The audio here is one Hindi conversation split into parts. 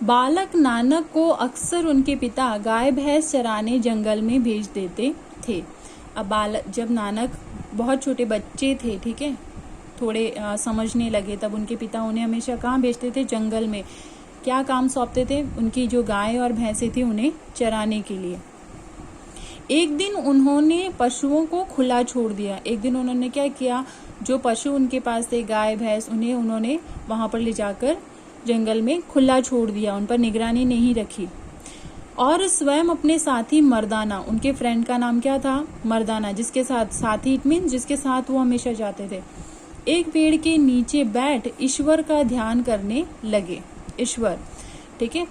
बालक नानक को अक्सर उनके पिता गाय भैंस चराने जंगल में भेज देते थे। अब बालक जब नानक बहुत छोटे बच्चे थे, ठीक है, थोड़े समझने लगे, तब उनके पिता उन्हें हमेशा कहाँ भेजते थे? जंगल में। क्या काम सौंपते थे? उनकी जो गाय और भैंसें थी उन्हें चराने के लिए। एक दिन उन्होंने पशुओं को खुला छोड़ दिया। एक दिन उन्होंने क्या किया? जो पशु उनके पास थे, गाय भैंस, उन्हें उन्होंने वहां पर ले जाकर जंगल में खुला छोड़ दिया, उन पर निगरानी नहीं रखी। और स्वयं अपने साथी मर्दाना, उनके फ्रेंड का नाम क्या था? मर्दाना, जिसके साथ, साथी इट मीन जिसके साथ वो हमेशा जाते थे, एक पेड़ के नीचे बैठ ईश्वर का ध्यान करने लगे। ईश्वर, ठीक है,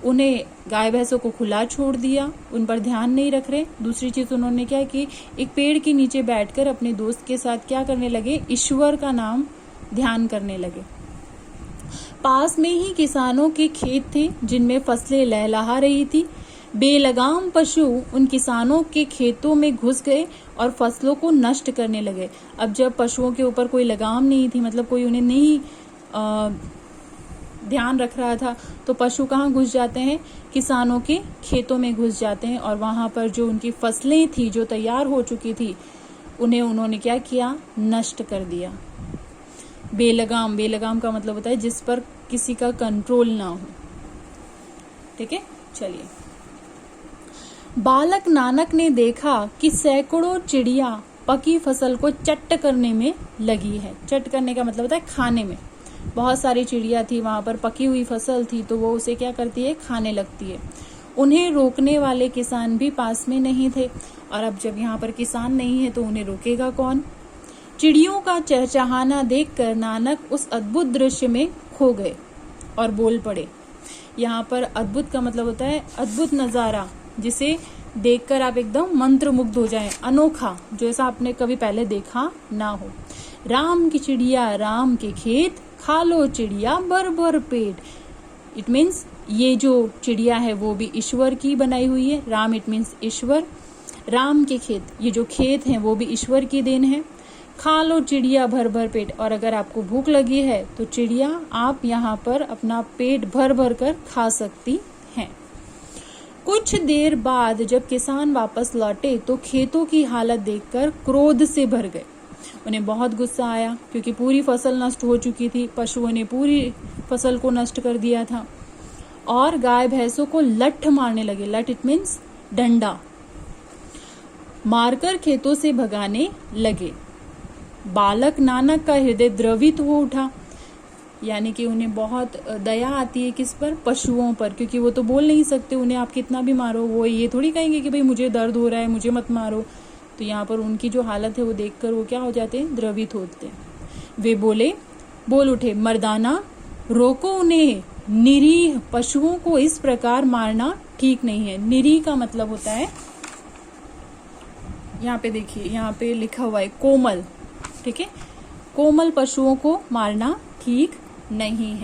उन्हें गाय भैंसों को खुला छोड़ दिया, उन पर ध्यान नहीं रख रहे। दूसरी चीज उन्होंने क्या की? एक पेड़ के नीचे बैठकर अपने दोस्त के साथ क्या करने लगे? ईश्वर का नाम ध्यान करने लगे। पास में ही किसानों के खेत थे जिनमें फसलें लहलहा रही थी। बेलगाम पशु उन किसानों के खेतों में घुस गए और फसलों को नष्ट करने लगे। अब जब पशुओं के ऊपर कोई लगाम नहीं थी, मतलब कोई उन्हें नहीं ध्यान रख रहा था, तो पशु कहाँ घुस जाते हैं? किसानों के खेतों में घुस जाते हैं और वहां पर जो उनकी फसलें थी, जो तैयार हो चुकी थी, उन्हें उन्होंने क्या किया? नष्ट कर दिया। बेलगाम, बेलगाम का मतलब होता है जिस पर किसी का कंट्रोल ना हो, ठीक है। चलिए, बालक नानक ने देखा कि सैकड़ों चिड़िया पकी फसल को चट करने में लगी है। चट करने का मतलब होता है खाने में। बहुत सारी चिड़िया थी वहां पर, पकी हुई फसल थी, तो वो उसे क्या करती है? खाने लगती है। उन्हें रोकने वाले किसान भी पास में नहीं थे, और अब जब यहाँ पर किसान नहीं है तो उन्हें रोकेगा कौन? चिड़ियों का चहचहाना देखकर नानक उस अद्भुत दृश्य में खो गए और बोल पड़े। यहाँ पर अद्भुत का मतलब होता है अद्भुत नजारा, जिसे देखकर आप एकदम मंत्रमुग्ध हो जाएं, अनोखा, जो ऐसा आपने कभी पहले देखा ना हो। राम की चिड़िया राम के खेत, खा लो चिड़िया भर भर पेट। इट मीन्स ये जो चिड़िया है वो भी ईश्वर की बनाई हुई है। राम इट मीन्स ईश्वर। राम के खेत, ये जो खेत हैं वो भी ईश्वर की देन है। खा लो चिड़िया भर भर पेट, और अगर आपको भूख लगी है तो चिड़िया आप यहाँ पर अपना पेट भर भर कर खा सकती हैं। कुछ देर बाद जब किसान वापस लौटे तो खेतों की हालत देखकर क्रोध से भर गए। उन्हें बहुत गुस्सा आया क्योंकि पूरी फसल नष्ट हो चुकी थी, पशुओं ने पूरी फसल को नष्ट कर दिया था, और गाय भैंसों को लठ मारने लगे। लठ इट मीन्स डंडा मारकर खेतों से भगाने लगे। बालक नानक का हृदय द्रवित हो उठा, यानी कि उन्हें बहुत दया आती है किस पर? पशुओं पर, क्योंकि वो तो बोल नहीं सकते। उन्हें आप कितना भी मारो वो ये थोड़ी कहेंगे कि भाई मुझे दर्द हो रहा है, मुझे मत मारो। तो यहाँ पर उनकी जो हालत है वो देखकर वो क्या हो जाते हैं? द्रवित होते हैं। वे बोल उठे, मर्दाना रोको उन्हें, निरीह पशुओं को इस प्रकार मारना ठीक नहीं है। निरीह का मतलब होता है, यहाँ पे देखिए, यहाँ पे लिखा हुआ है कोमल, ठीक है, कोमल पशुओं को मारना ठीक नहीं है।